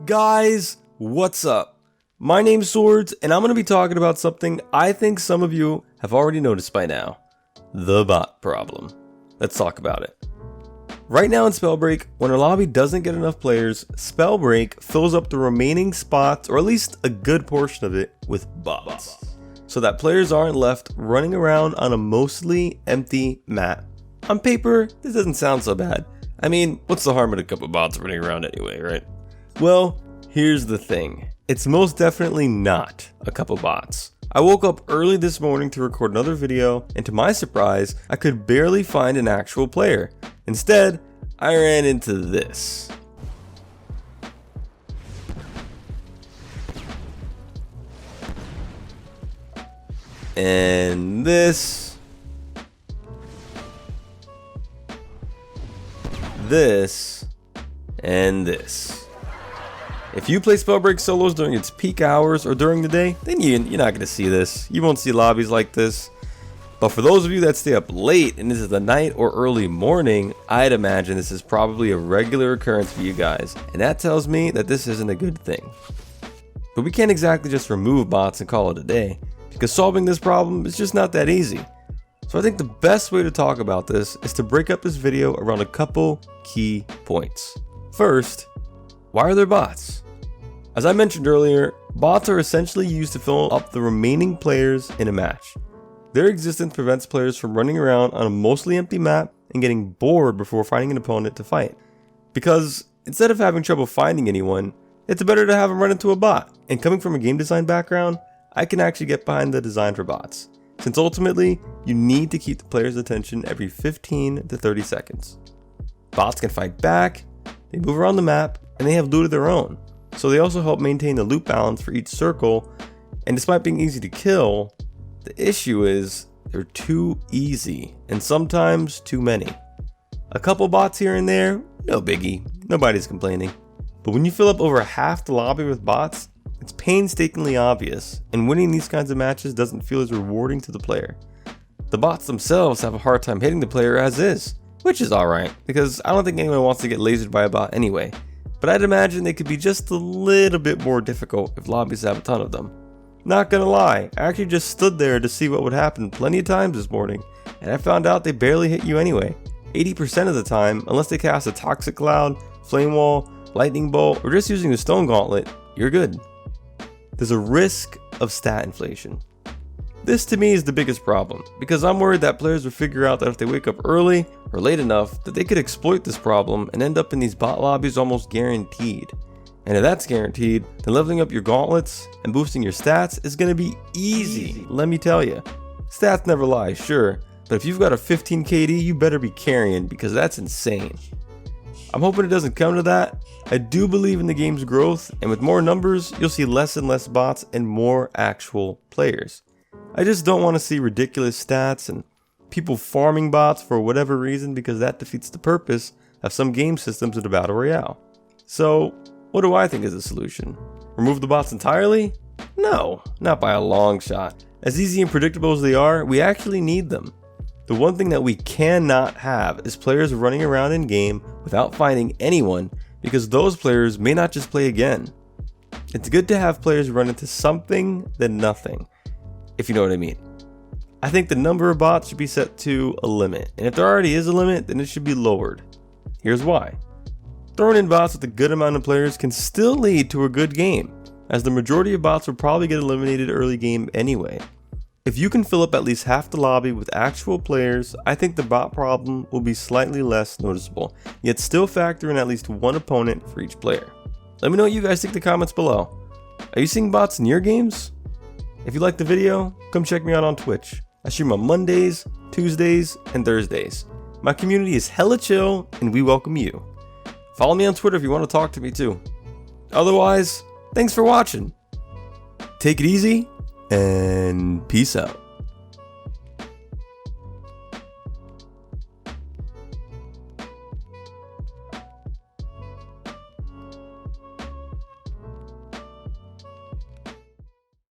Guys, what's up? My name's Swords, and I'm going to be talking about something I think some of you have already noticed by now. The bot problem. Let's talk about it. Right now in Spellbreak, when a lobby doesn't get enough players, Spellbreak fills up the remaining spots, or at least a good portion of it, with bots. So that players aren't left running around on a mostly empty map. On paper, this doesn't sound so bad. I mean, what's the harm in a couple bots running around anyway, right? Well, here's the thing. It's most definitely not a couple bots. I woke up early this morning to record another video, and to my surprise, I could barely find an actual player. Instead, I ran into this. And this. This. And this. If you play Spellbreak solos during its peak hours or during the day, then you're not going to see this. You won't see lobbies like this. But for those of you that stay up late and this is the night or early morning, I'd imagine this is probably a regular occurrence for you guys. And that tells me that this isn't a good thing. But we can't exactly just remove bots and call it a day, because solving this problem is just not that easy. So I think the best way to talk about this is to break up this video around a couple key points. First, why are there bots? As I mentioned earlier, bots are essentially used to fill up the remaining players in a match. Their existence prevents players from running around on a mostly empty map and getting bored before finding an opponent to fight. Because instead of having trouble finding anyone, it's better to have them run into a bot. And coming from a game design background, I can actually get behind the design for bots, since ultimately, you need to keep the player's attention every 15 to 30 seconds. Bots can fight back, they move around the map, and they have loot of their own. So they also help maintain the loot balance for each circle, and despite being easy to kill, the issue is they're too easy, and sometimes too many. A couple bots here and there, no biggie, nobody's complaining. But when you fill up over half the lobby with bots, it's painstakingly obvious, and winning these kinds of matches doesn't feel as rewarding to the player. The bots themselves have a hard time hitting the player as is, which is alright, because I don't think anyone wants to get lasered by a bot anyway. But I'd imagine they could be just a little bit more difficult if lobbies have a ton of them. Not gonna lie, I actually just stood there to see what would happen plenty of times this morning, and I found out they barely hit you anyway. 80% of the time, unless they cast a Toxic Cloud, Flame Wall, Lightning Bolt, or just using the Stone Gauntlet, you're good. There's a risk of stat inflation. This to me is the biggest problem, because I'm worried that players will figure out that if they wake up early or late enough, that they could exploit this problem and end up in these bot lobbies almost guaranteed. And if that's guaranteed, then leveling up your gauntlets and boosting your stats is going to be easy, let me tell you. Stats never lie, sure, but if you've got a 15 KD, you better be carrying, because that's insane. I'm hoping it doesn't come to that. I do believe in the game's growth, and with more numbers, you'll see less and less bots and more actual players. I just don't want to see ridiculous stats and people farming bots for whatever reason, because that defeats the purpose of some game systems in a battle royale. So, what do I think is the solution? Remove the bots entirely? No, not by a long shot. As easy and predictable as they are, we actually need them. The one thing that we cannot have is players running around in game without finding anyone, because those players may not just play again. It's good to have players run into something than nothing, if you know what I mean. I think the number of bots should be set to a limit, and if there already is a limit, then it should be lowered. Here's why. Throwing in bots with a good amount of players can still lead to a good game, as the majority of bots will probably get eliminated early game anyway. If you can fill up at least half the lobby with actual players, I think the bot problem will be slightly less noticeable, yet still factor in at least one opponent for each player. Let me know what you guys think in the comments below. Are you seeing bots in your games? If you liked the video, come check me out on Twitch. I stream on Mondays, Tuesdays, and Thursdays. My community is hella chill, and we welcome you. Follow me on Twitter if you want to talk to me too. Otherwise, thanks for watching. Take it easy, and peace out.